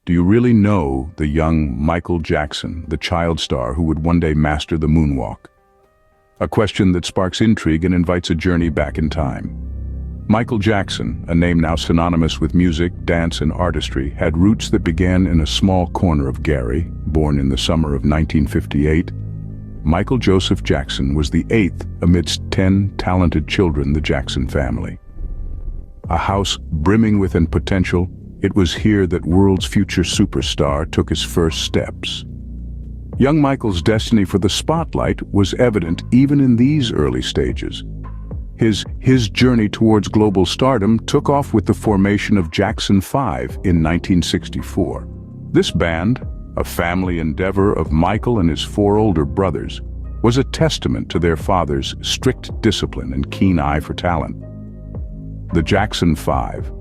Do you really know the young Michael Jackson, the child star who would one day master the moonwalk? A question that sparks intrigue and invites a journey back in time. Michael Jackson, a name now synonymous with music, dance, and artistry, had roots that began in a small corner of Gary. Born in the summer of 1958, Michael Joseph Jackson was the eighth amidst 10 talented children, the Jackson family. A house brimming with potential, it was here that world's future superstar took his first steps. Young Michael's destiny for the spotlight was evident even in these early stages. His journey towards global stardom took off with the formation of Jackson 5 in 1964. This band, a family endeavor of Michael and his 4 older brothers, was a testament to their father's strict discipline and keen eye for talent. The Jackson 5,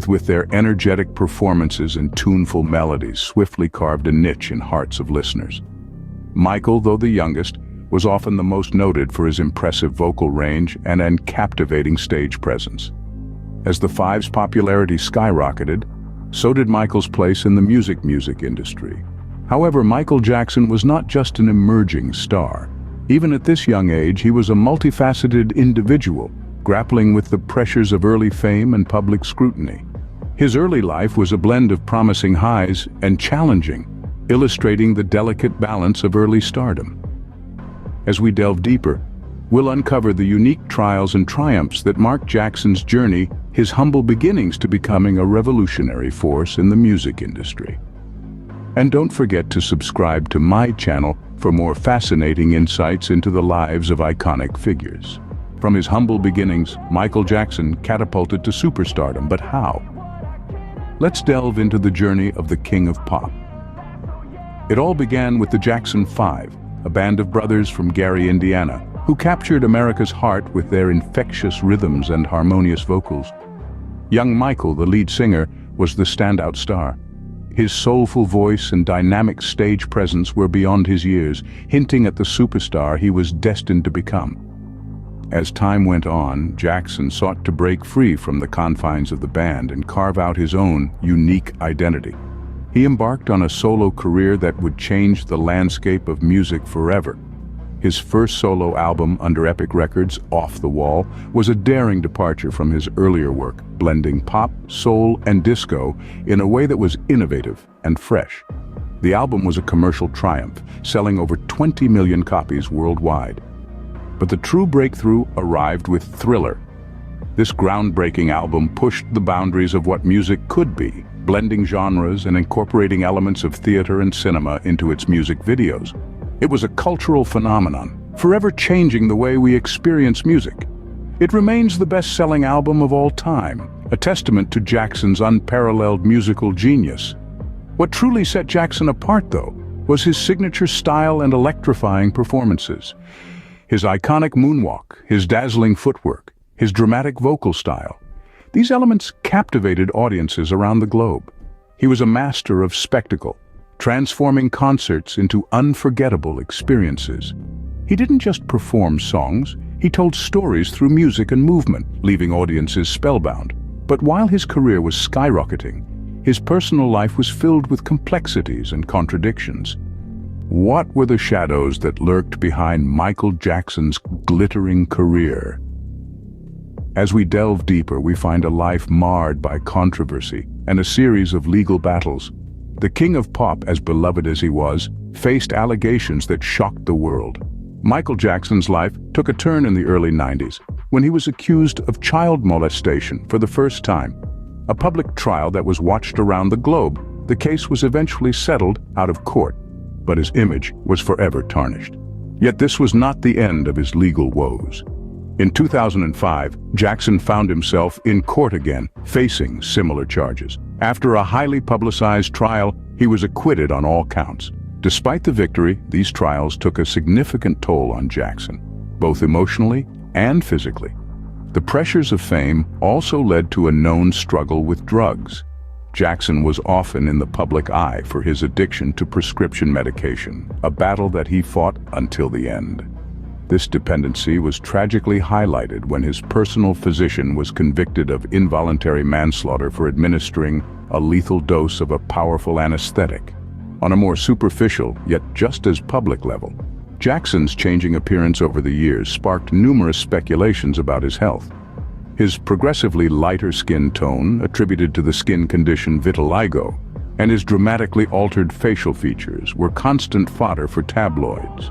with their energetic performances and tuneful melodies, swiftly carved a niche in hearts of listeners. Michael, though the youngest, was often the most noted for his impressive vocal range and captivating stage presence. As the Five's popularity skyrocketed, so did Michael's place in the music industry. However, Michael Jackson was not just an emerging star. Even at this young age, he was a multifaceted individual, grappling with the pressures of early fame and public scrutiny. His early life was a blend of promising highs and challenging, illustrating the delicate balance of early stardom. As we delve deeper, we'll uncover the unique trials and triumphs that marked Jackson's journey, his humble beginnings to becoming a revolutionary force in the music industry. And don't forget to subscribe to my channel for more fascinating insights into the lives of iconic figures. From his humble beginnings, Michael Jackson catapulted to superstardom, but how? Let's delve into the journey of the King of Pop. It all began with the Jackson 5, a band of brothers from Gary, Indiana, who captured America's heart with their infectious rhythms and harmonious vocals. Young Michael, the lead singer, was the standout star. His soulful voice and dynamic stage presence were beyond his years, hinting at the superstar he was destined to become. As time went on, Jackson sought to break free from the confines of the band and carve out his own unique identity. He embarked on a solo career that would change the landscape of music forever. His first solo album under Epic Records, Off the Wall, was a daring departure from his earlier work, blending pop, soul, and disco in a way that was innovative and fresh. The album was a commercial triumph, selling over 20 million copies worldwide. But the true breakthrough arrived with Thriller. This groundbreaking album pushed the boundaries of what music could be, blending genres and incorporating elements of theater and cinema into its music videos. It was a cultural phenomenon, forever changing the way we experience music. It remains the best-selling album of all time, a testament to Jackson's unparalleled musical genius. What truly set Jackson apart, though, was his signature style and electrifying performances. His iconic moonwalk, his dazzling footwork, his dramatic vocal style. These elements captivated audiences around the globe. He was a master of spectacle, transforming concerts into unforgettable experiences. He didn't just perform songs, he told stories through music and movement, leaving audiences spellbound. But while his career was skyrocketing, his personal life was filled with complexities and contradictions. What were the shadows that lurked behind Michael Jackson's glittering career? As we delve deeper, we find a life marred by controversy and a series of legal battles. The King of Pop, as beloved as he was, faced allegations that shocked the world. Michael Jackson's life took a turn in the early 90s when he was accused of child molestation for the first time. A public trial that was watched around the globe, the case was eventually settled out of court, but his image was forever tarnished. Yet this was not the end of his legal woes. In 2005, Jackson found himself in court again, facing similar charges. After a highly publicized trial, he was acquitted on all counts. Despite the victory, these trials took a significant toll on Jackson, both emotionally and physically. The pressures of fame also led to a known struggle with drugs. Jackson was often in the public eye for his addiction to prescription medication, a battle that he fought until the end. This dependency was tragically highlighted when his personal physician was convicted of involuntary manslaughter for administering a lethal dose of a powerful anesthetic. On a more superficial, yet just as public level, Jackson's changing appearance over the years sparked numerous speculations about his health. His progressively lighter skin tone, attributed to the skin condition vitiligo, and his dramatically altered facial features were constant fodder for tabloids.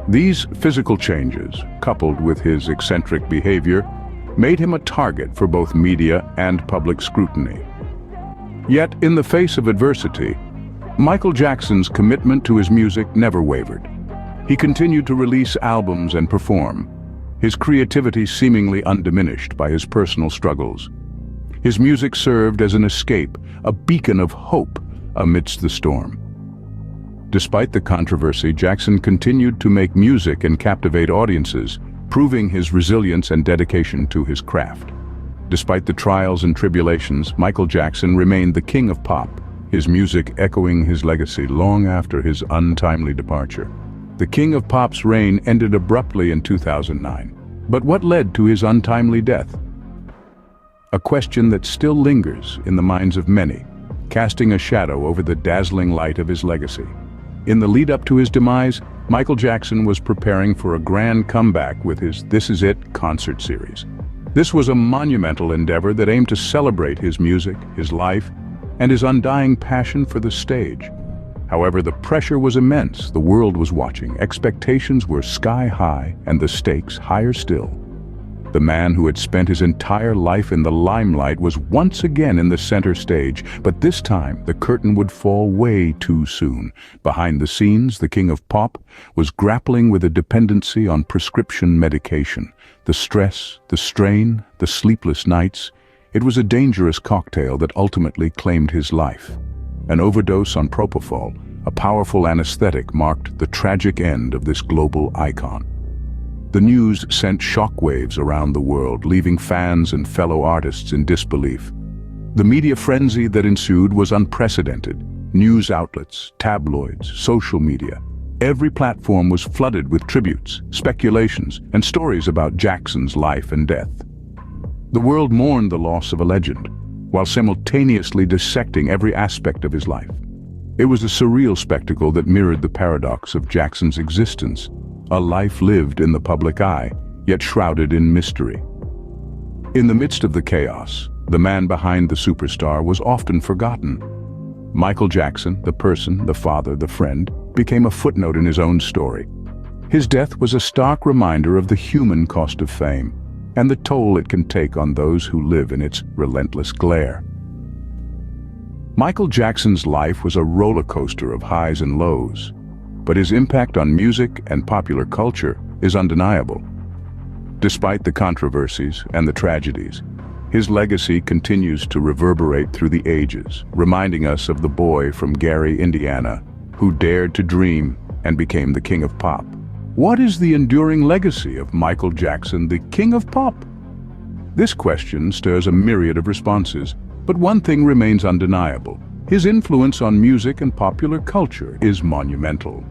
These physical changes, coupled with his eccentric behavior, made him a target for both media and public scrutiny. Yet, in the face of adversity, Michael Jackson's commitment to his music never wavered. He continued to release albums and perform, his creativity seemingly undiminished by his personal struggles. His music served as an escape, a beacon of hope amidst the storm. Despite the controversy, Jackson continued to make music and captivate audiences, proving his resilience and dedication to his craft. Despite the trials and tribulations, Michael Jackson remained the king of pop, his music echoing his legacy long after his untimely departure. The king of pop's reign ended abruptly in 2009. But what led to his untimely death? A question that still lingers in the minds of many, casting a shadow over the dazzling light of his legacy. In the lead-up to his demise, Michael Jackson was preparing for a grand comeback with his This Is It concert series. This was a monumental endeavor that aimed to celebrate his music, his life, and his undying passion for the stage. However, the pressure was immense. The world was watching, expectations were sky high, and the stakes higher still. The man who had spent his entire life in the limelight was once again in the center stage, but this time the curtain would fall way too soon. Behind the scenes, the king of pop was grappling with a dependency on prescription medication. The stress, the strain, the sleepless nights. It was a dangerous cocktail that ultimately claimed his life. An overdose on propofol, a powerful anesthetic, marked the tragic end of this global icon. The news sent shockwaves around the world, leaving fans and fellow artists in disbelief. The media frenzy that ensued was unprecedented. News outlets, tabloids, social media. Every platform was flooded with tributes, speculations, and stories about Jackson's life and death. The world mourned the loss of a legend, while simultaneously dissecting every aspect of his life. It was a surreal spectacle that mirrored the paradox of Jackson's existence, a life lived in the public eye, yet shrouded in mystery. In the midst of the chaos, the man behind the superstar was often forgotten. Michael Jackson, the person, the father, the friend, became a footnote in his own story. His death was a stark reminder of the human cost of fame, and the toll it can take on those who live in its relentless glare. Michael Jackson's life was a roller coaster of highs and lows, but his impact on music and popular culture is undeniable. Despite the controversies and the tragedies, his legacy continues to reverberate through the ages, reminding us of the boy from Gary, Indiana, who dared to dream and became the king of pop. What is the enduring legacy of Michael Jackson, the king of pop? This question stirs a myriad of responses, but one thing remains undeniable. His influence on music and popular culture is monumental.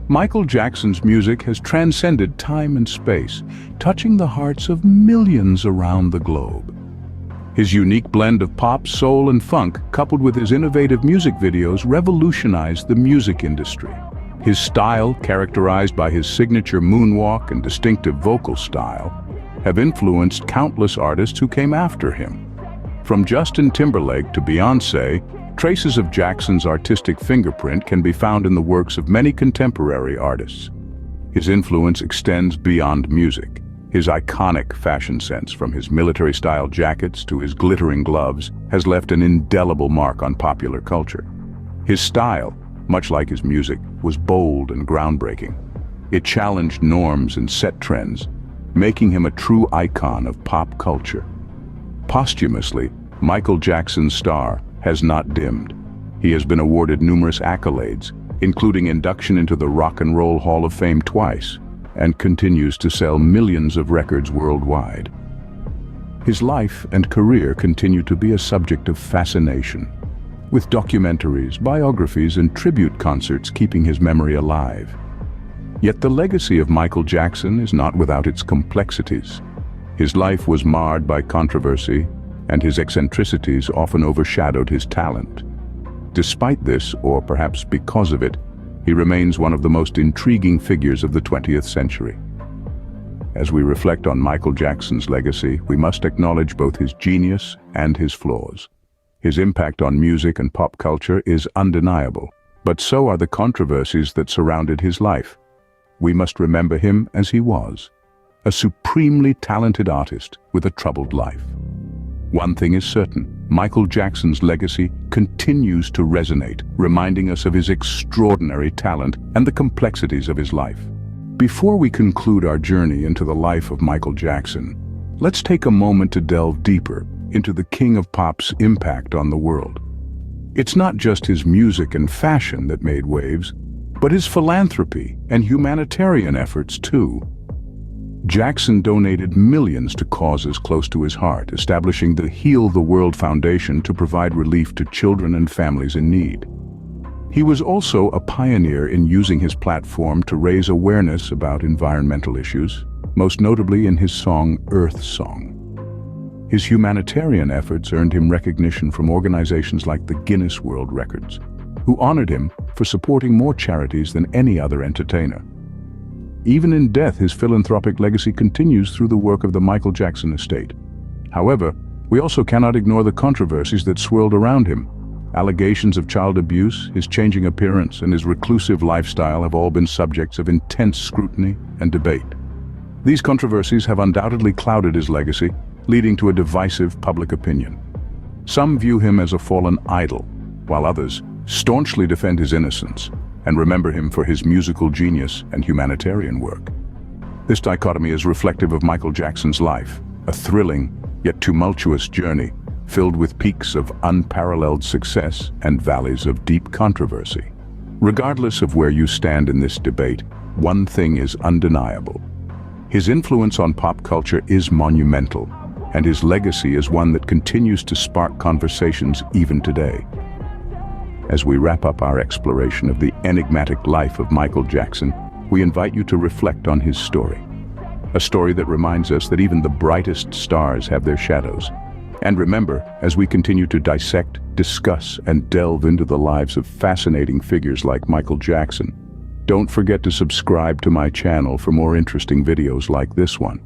Michael Jackson's music has transcended time and space, touching the hearts of millions around the globe. His unique blend of pop, soul, and funk, coupled with his innovative music videos, revolutionized the music industry. His style, characterized by his signature moonwalk and distinctive vocal style, have influenced countless artists who came after him. From Justin Timberlake to Beyoncé, traces of Jackson's artistic fingerprint can be found in the works of many contemporary artists. His influence extends beyond music. His iconic fashion sense, from his military-style jackets to his glittering gloves, has left an indelible mark on popular culture. His style, much like his music, was bold and groundbreaking. It challenged norms and set trends, making him a true icon of pop culture. Posthumously, Michael Jackson's star has not dimmed. He has been awarded numerous accolades, including induction into the Rock and Roll Hall of Fame twice, and continues to sell millions of records worldwide. His life and career continue to be a subject of fascination, with documentaries, biographies, and tribute concerts keeping his memory alive. Yet the legacy of Michael Jackson is not without its complexities. His life was marred by controversy, and his eccentricities often overshadowed his talent. Despite this, or perhaps because of it, he remains one of the most intriguing figures of the 20th century. As we reflect on Michael Jackson's legacy, we must acknowledge both his genius and his flaws. His impact on music and pop culture is undeniable, but so are the controversies that surrounded his life. We must remember him as he was, a supremely talented artist with a troubled life. One thing is certain, Michael Jackson's legacy continues to resonate, reminding us of his extraordinary talent and the complexities of his life. Before we conclude our journey into the life of Michael Jackson, let's take a moment to delve deeper into the King of Pop's impact on the world. It's not just his music and fashion that made waves, but his philanthropy and humanitarian efforts too. Jackson donated millions to causes close to his heart, establishing the Heal the World Foundation to provide relief to children and families in need. He was also a pioneer in using his platform to raise awareness about environmental issues, most notably in his song Earth Song. His humanitarian efforts earned him recognition from organizations like the Guinness World Records, who honored him for supporting more charities than any other entertainer. Even in death, his philanthropic legacy continues through the work of the Michael Jackson estate. However, we also cannot ignore the controversies that swirled around him. Allegations of child abuse, his changing appearance, and his reclusive lifestyle have all been subjects of intense scrutiny and debate. These controversies have undoubtedly clouded his legacy, leading to a divisive public opinion. Some view him as a fallen idol, while others staunchly defend his innocence and remember him for his musical genius and humanitarian work. This dichotomy is reflective of Michael Jackson's life, a thrilling yet tumultuous journey filled with peaks of unparalleled success and valleys of deep controversy. Regardless of where you stand in this debate, one thing is undeniable. His influence on pop culture is monumental, and his legacy is one that continues to spark conversations even today. As we wrap up our exploration of the enigmatic life of Michael Jackson, we invite you to reflect on his story. A story that reminds us that even the brightest stars have their shadows. And remember, as we continue to dissect, discuss, and delve into the lives of fascinating figures like Michael Jackson, don't forget to subscribe to my channel for more interesting videos like this one.